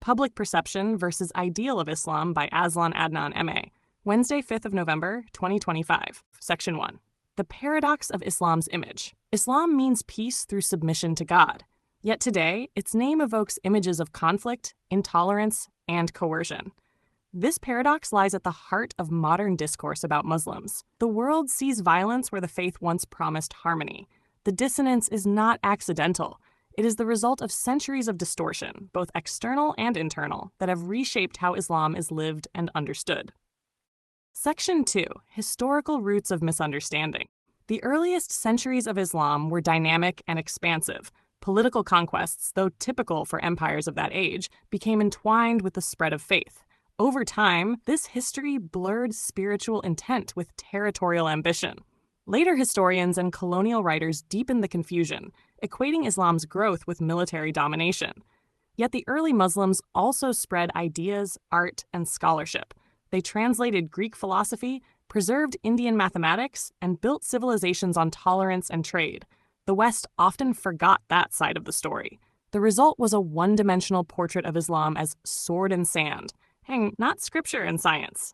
Public Perception versus Ideal of Islam by AZLAN ADNAN, M.A. Wednesday, 5th of November, 2025. Section 1. The Paradox of Islam's Image. Islam means peace through submission to God. Yet today, its name evokes images of conflict, intolerance, and coercion. This paradox lies at the heart of modern discourse about Muslims. The world sees violence where the faith once promised harmony. The dissonance is not accidental. It is the result of centuries of distortion, both external and internal, that have reshaped how Islam is lived and understood. Section 2. Historical Roots of Misunderstanding. The earliest centuries of Islam were dynamic and expansive. Political conquests, though typical for empires of that age, became entwined with the spread of faith. Over time, this history blurred spiritual intent with territorial ambition. Later historians and colonial writers deepened the confusion, equating Islam's growth with military domination. Yet the early Muslims also spread ideas, art, and scholarship. They translated Greek philosophy, preserved Indian mathematics, and built civilizations on tolerance and trade. The West often forgot that side of the story. The result was a one-dimensional portrait of Islam as sword and sand, not scripture and science.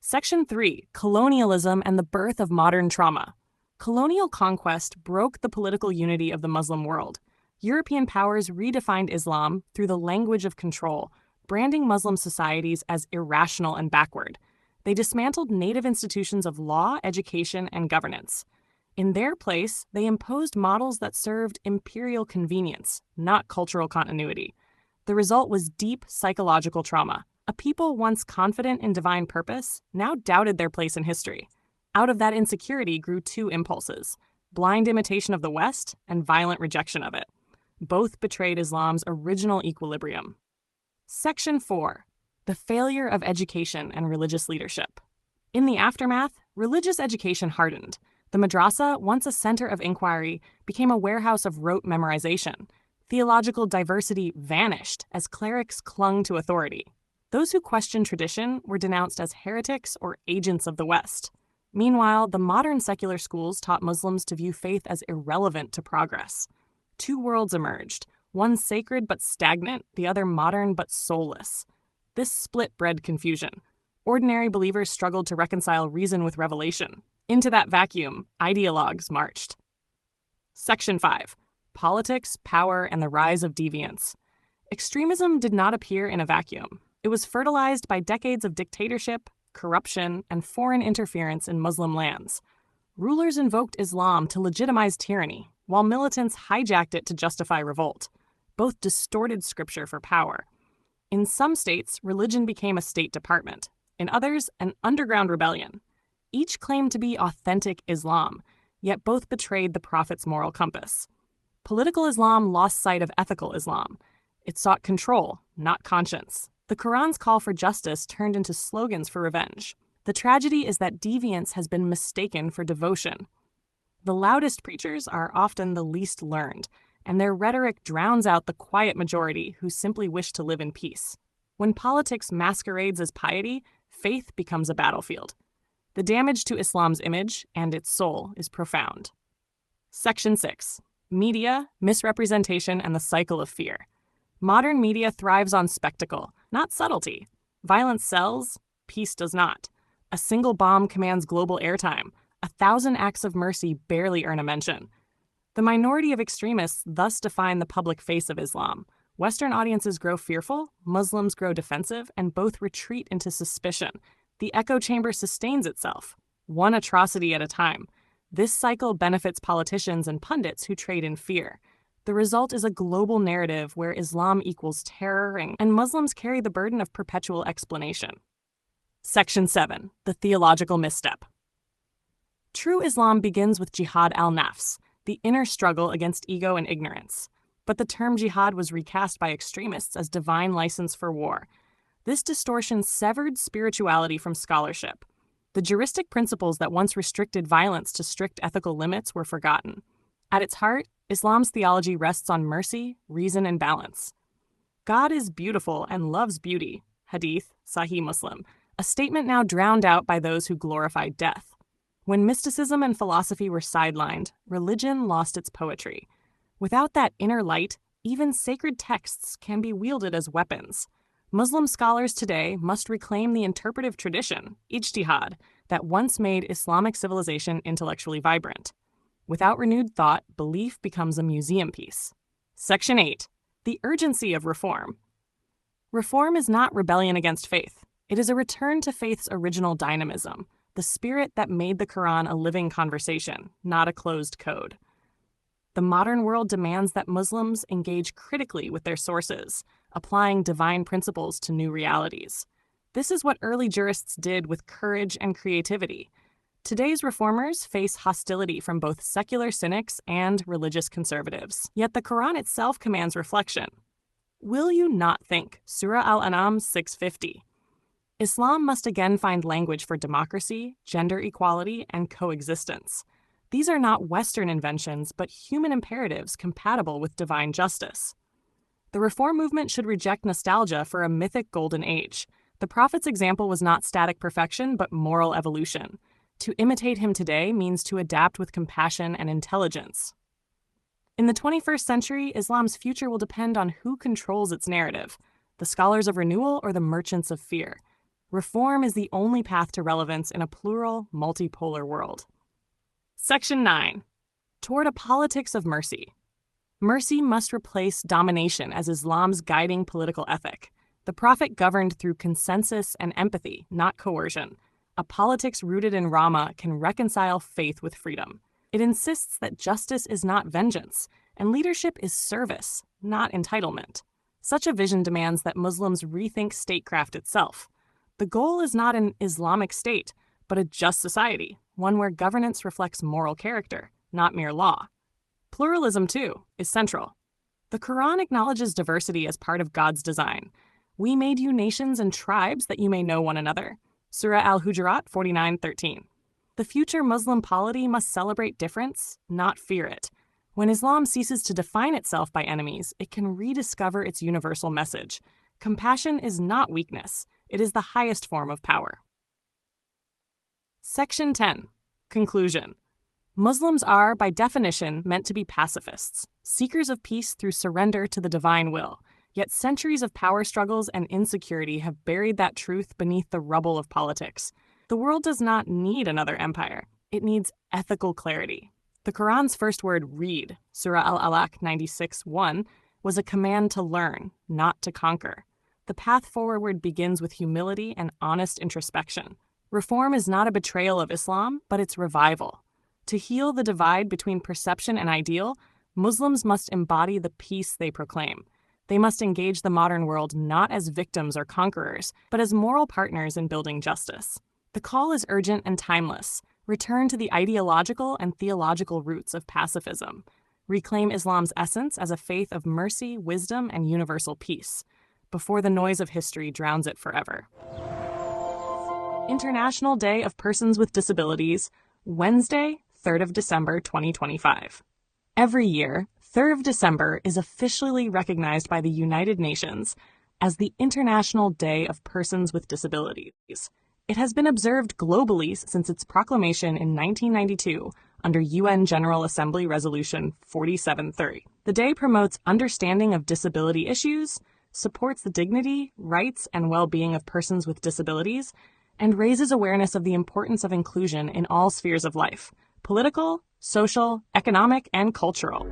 Section 3. Colonialism and the Birth of Modern Trauma. Colonial conquest broke the political unity of the Muslim world. European powers redefined Islam through the language of control, branding Muslim societies as irrational and backward. They dismantled native institutions of law, education, and governance. In their place, they imposed models that served imperial convenience, not cultural continuity. The result was deep psychological trauma. A people once confident in divine purpose now doubted their place in history. Out of that insecurity grew two impulses: blind imitation of the West and violent rejection of it. Both betrayed Islam's original equilibrium. Section 4. The Failure of Education and Religious Leadership. In the aftermath, religious education hardened. The madrasa, once a center of inquiry, became a warehouse of rote memorization. Theological diversity vanished as clerics clung to authority. Those who questioned tradition were denounced as heretics or agents of the West. Meanwhile, the modern secular schools taught Muslims to view faith as irrelevant to progress. Two worlds emerged, one sacred but stagnant, the other modern but soulless. This split bred confusion. Ordinary believers struggled to reconcile reason with revelation. Into that vacuum, ideologues marched. Section 5. Politics, Power, and the Rise of Deviance. Extremism did not appear in a vacuum. It was fertilized by decades of dictatorship, corruption, and foreign interference in Muslim lands. Rulers invoked Islam to legitimize tyranny, while militants hijacked it to justify revolt. Both distorted scripture for power. In some states, religion became a state department. In others, an underground rebellion. Each claimed to be authentic Islam, yet both betrayed the Prophet's moral compass. Political Islam lost sight of ethical Islam. It sought control, not conscience. The Quran's call for justice turned into slogans for revenge. The tragedy is that deviance has been mistaken for devotion. The loudest preachers are often the least learned, and their rhetoric drowns out the quiet majority who simply wish to live in peace. When politics masquerades as piety, faith becomes a battlefield. The damage to Islam's image and its soul is profound. Section 6. Media, Misrepresentation, and the Cycle of Fear. Modern media thrives on spectacle, not subtlety. Violence sells, peace does not. A single bomb commands global airtime. 1,000 acts of mercy barely earn a mention. The minority of extremists thus define the public face of Islam. Western audiences grow fearful, Muslims grow defensive, and both retreat into suspicion. The echo chamber sustains itself, one atrocity at a time. This cycle benefits politicians and pundits who trade in fear. The result is a global narrative where Islam equals terror and Muslims carry the burden of perpetual explanation. Section 7. The Theological Misstep. True Islam begins with jihad al-nafs, the inner struggle against ego and ignorance. But the term jihad was recast by extremists as divine license for war. This distortion severed spirituality from scholarship. The juristic principles that once restricted violence to strict ethical limits were forgotten. At its heart, Islam's theology rests on mercy, reason, and balance. God is beautiful and loves beauty, Hadith, Sahih Muslim, a statement now drowned out by those who glorify death. When mysticism and philosophy were sidelined, religion lost its poetry. Without that inner light, Even sacred texts can be wielded as weapons. Muslim scholars today must reclaim the interpretive tradition, ijtihad, that once made Islamic civilization intellectually vibrant. Without renewed thought, belief becomes a museum piece. Section 8. The urgency of reform. Reform is not rebellion against faith. It is a return to faith's original dynamism, the spirit that made the Quran a living conversation, not a closed code. The modern world demands that Muslims engage critically with their sources, applying divine principles to new realities. This is what early jurists did with courage and creativity. Today's reformers face hostility from both secular cynics and religious conservatives. Yet the Quran itself commands reflection. Will you not think? Surah Al-An'am 650. Islam must again find language for democracy, gender equality, and coexistence. These are not Western inventions, but human imperatives compatible with divine justice. The reform movement should reject nostalgia for a mythic golden age. The Prophet's example was not static perfection, but moral evolution. To imitate him today means to adapt with compassion and intelligence. In the 21st century, Islam's future will depend on who controls its narrative, the scholars of renewal or the merchants of fear. Reform is the only path to relevance in a plural, multipolar world. Section 9. Toward a politics of mercy. Mercy must replace domination as Islam's guiding political ethic. The Prophet governed through consensus and empathy, not coercion. A politics rooted in Rahmah can reconcile faith with freedom. It insists that justice is not vengeance, and leadership is service, not entitlement. Such a vision demands that Muslims rethink statecraft itself. The goal is not an Islamic state, but a just society, one where governance reflects moral character, not mere law. Pluralism, too, is central. The Quran acknowledges diversity as part of God's design. We made you nations and tribes that you may know one another. Surah Al-Hujurat 49:13. The future Muslim polity must celebrate difference, not fear it. When Islam ceases to define itself by enemies, it can rediscover its universal message. Compassion is not weakness. It is the highest form of power. Section 10. Conclusion. Muslims are, by definition, meant to be pacifists, seekers of peace through surrender to the divine will. Yet centuries of power struggles and insecurity have buried that truth beneath the rubble of politics. The world does not need another empire. It needs ethical clarity. The Quran's first word, read, Surah Al-Alaq 96:1, was a command to learn, not to conquer. The path forward begins with humility and honest introspection. Reform is not a betrayal of Islam, but its revival. To heal the divide between perception and ideal, Muslims must embody the peace they proclaim. They must engage the modern world not as victims or conquerors, but as moral partners in building justice. The call is urgent and timeless. Return to the ideological and theological roots of pacifism. Reclaim Islam's essence as a faith of mercy, wisdom, and universal peace, before the noise of history drowns it forever. International Day of Persons with Disabilities, Wednesday, 3rd of December, 2025. Every year, 3rd of December is officially recognized by the United Nations as the International Day of Persons with Disabilities. It has been observed globally since its proclamation in 1992 under UN General Assembly Resolution 4730. The day promotes understanding of disability issues, supports the dignity, rights, and well-being of persons with disabilities, and raises awareness of the importance of inclusion in all spheres of life: political, social, economic, and cultural.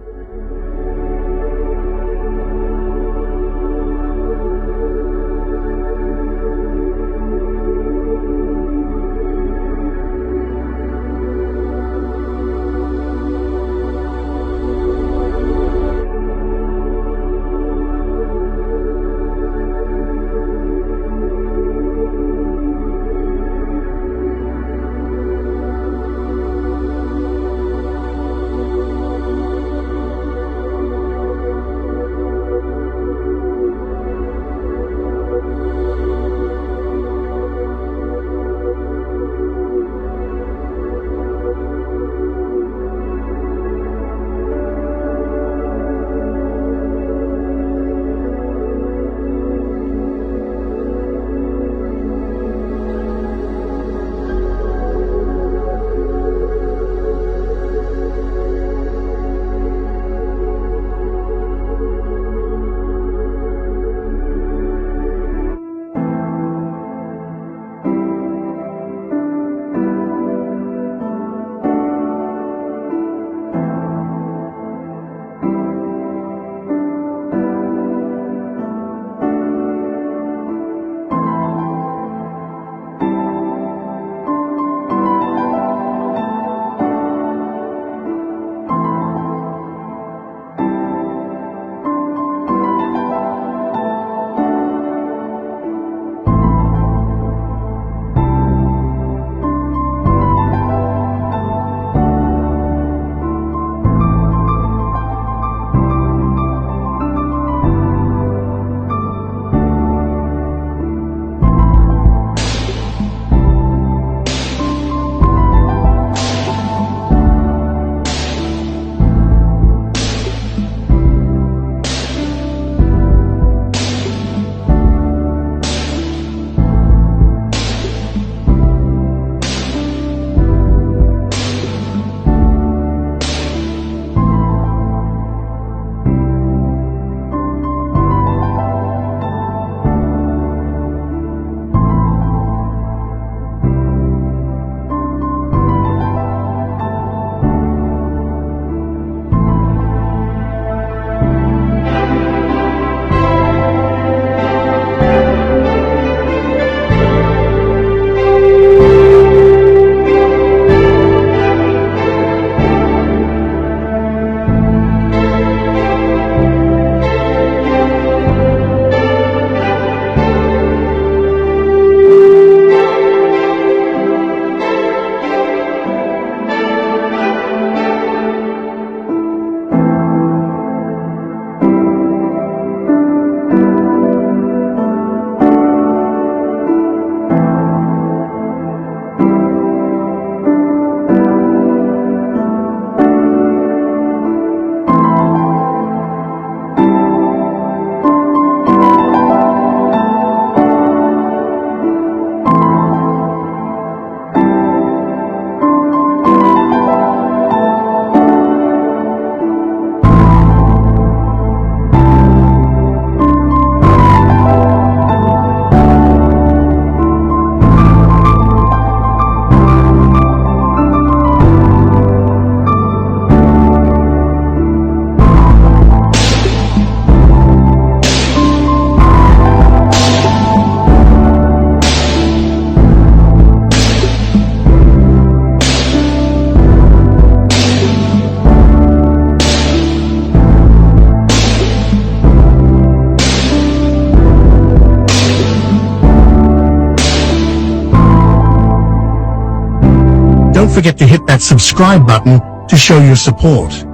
Don't forget to hit that subscribe button to show your support.